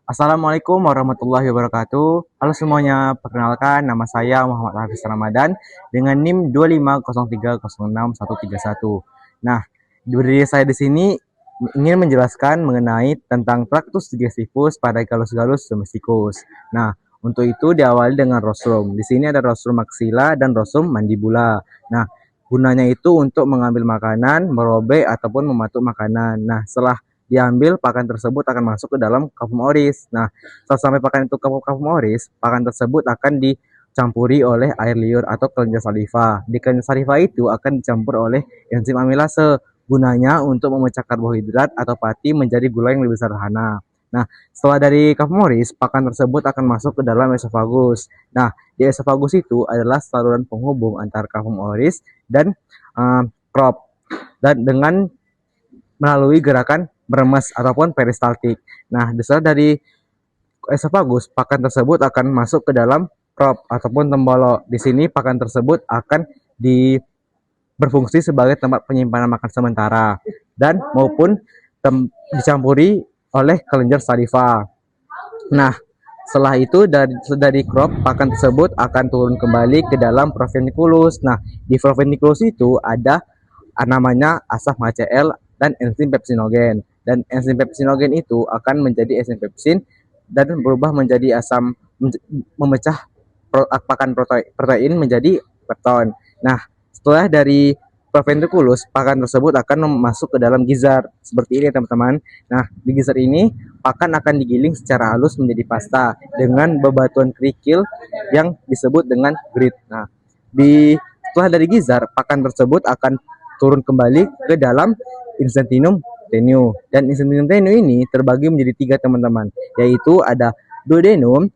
Assalamualaikum warahmatullahi wabarakatuh. Halo semuanya, perkenalkan nama saya Muhammad Hafiz Ramadan dengan NIM 250306131. Nah, berdiri saya di sini ingin menjelaskan mengenai tentang traktus digestivus pada gallus domesticus. Nah, untuk itu diawali dengan rostrum. Di sini ada rostrum maxilla dan rostrum mandibula. Nah, gunanya itu untuk mengambil makanan, merobek ataupun mematuk makanan. Nah, setelah diambil, pakan tersebut akan masuk ke dalam kafum oris. Nah, setelah sampai pakan itu ke kafum oris, pakan tersebut akan dicampuri oleh air liur atau kelenjar saliva. Di kelenjar saliva itu akan dicampur oleh enzim amilase, gunanya untuk memecah karbohidrat atau pati menjadi gula yang lebih sederhana. Nah, setelah dari kafum oris, pakan tersebut akan masuk ke dalam esofagus. Nah, di esofagus itu adalah saluran penghubung antara kafum oris dan crop. Dan dengan melalui gerakan meremes ataupun peristaltik. Nah, setelah dari esofagus, pakan tersebut akan masuk ke dalam crop ataupun tembolo. Di sini pakan tersebut akan berfungsi sebagai tempat penyimpanan makan sementara dan maupun dicampuri oleh kelenjar saliva. Nah, setelah itu dari crop, pakan tersebut akan turun kembali ke dalam proventriculus. Nah, di proventriculus itu ada namanya asam HCl dan enzim pepsinogen. Dan enzim pepsinogen itu akan menjadi enzim pepsin dan berubah menjadi asam, memecah pakan protein menjadi pepton. Nah, setelah dari proventriculus, pakan tersebut akan masuk ke dalam gizzard seperti ini teman-teman. Nah, di gizzard ini pakan akan digiling secara halus menjadi pasta dengan bebatuan kerikil yang disebut dengan grit. Nah, setelah dari gizzard, pakan tersebut akan turun kembali ke dalam intestinum tenue. Dan intestinum tenue ini terbagi menjadi tiga teman-teman, yaitu ada duodenum,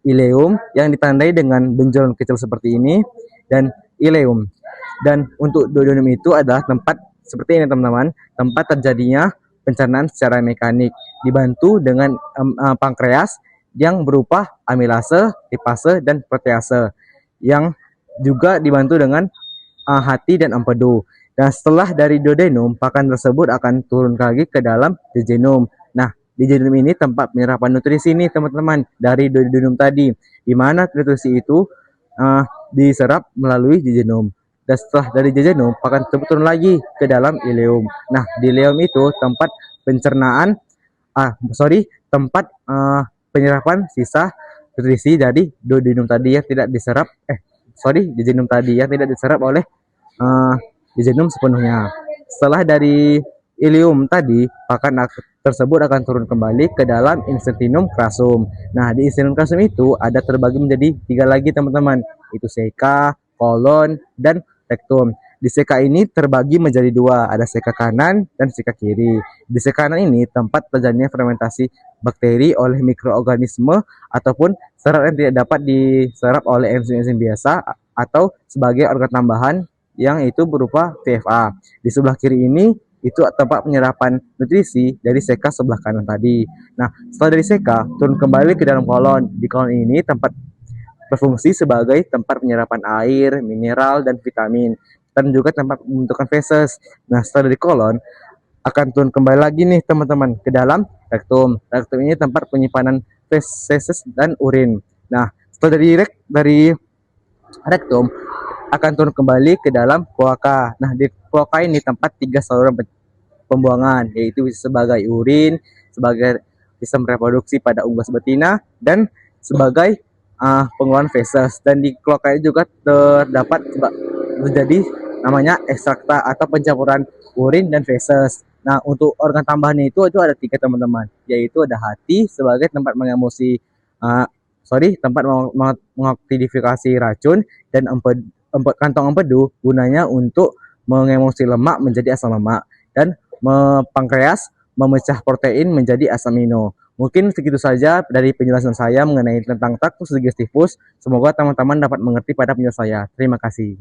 ileum yang ditandai dengan benjolan kecil seperti ini, dan ileum. Dan untuk duodenum itu adalah tempat seperti ini teman-teman, tempat terjadinya pencernaan secara mekanik, dibantu dengan pankreas yang berupa amilase, lipase, dan protease, yang juga dibantu dengan hati dan empedu. Dan setelah dari duodenum, pakan tersebut akan turun lagi ke dalam jejunum. Nah, di jejunum ini tempat penyerapan nutrisi nih teman-teman dari duodenum tadi, di mana nutrisi itu diserap melalui jejunum. Dan setelah dari jejunum, pakan tersebut turun lagi ke dalam ileum. Nah, di ileum itu tempat pencernaan, tempat penyerapan sisa nutrisi dari duodenum tadi yang tidak diserap, jejunum tadi yang tidak diserap oleh jejunum sepenuhnya. Setelah dari ileum tadi, pakan tersebut akan turun kembali ke dalam intestinum crassum. Nah, di intestinum crassum itu ada terbagi menjadi tiga lagi teman-teman, itu seka, kolon, dan rektum. Di seka ini terbagi menjadi dua, ada seka kanan dan seka kiri. Di seka kanan ini tempat terjadinya fermentasi bakteri oleh mikroorganisme ataupun serat yang tidak dapat diserap oleh enzim-enzim biasa atau sebagai organ tambahan yang itu berupa VFA. Di sebelah kiri ini itu tempat penyerapan nutrisi dari seka sebelah kanan tadi. Nah, setelah dari seka turun kembali ke dalam kolon. Di kolon ini tempat berfungsi sebagai tempat penyerapan air, mineral, dan vitamin, dan juga tempat pembentukan feses. Nah, setelah dari kolon akan turun kembali lagi nih teman-teman ke dalam rektum. Rektum ini tempat penyimpanan feses dan urin. Nah, setelah dari rektum akan turun kembali ke dalam kloaka. Nah, di kloaka ini tempat tiga saluran pembuangan, yaitu sebagai urin, sebagai sistem reproduksi pada unggas betina, dan sebagai pengeluaran feses. Dan di kloaka juga terdapat terjadi namanya ekstrakta atau pencampuran urin dan feses. Nah, untuk organ tambahannya itu ada tiga teman-teman, yaitu ada hati sebagai tempat mengemosi tempat mengaktivifikasi racun, dan kantong empedu gunanya untuk mengemosi lemak menjadi asam lemak, dan pankreas memecah protein menjadi asam amino. Mungkin segitu saja dari penjelasan saya mengenai tentang traktus digestivus. Semoga teman-teman dapat mengerti pada penjelasan saya. Terima kasih.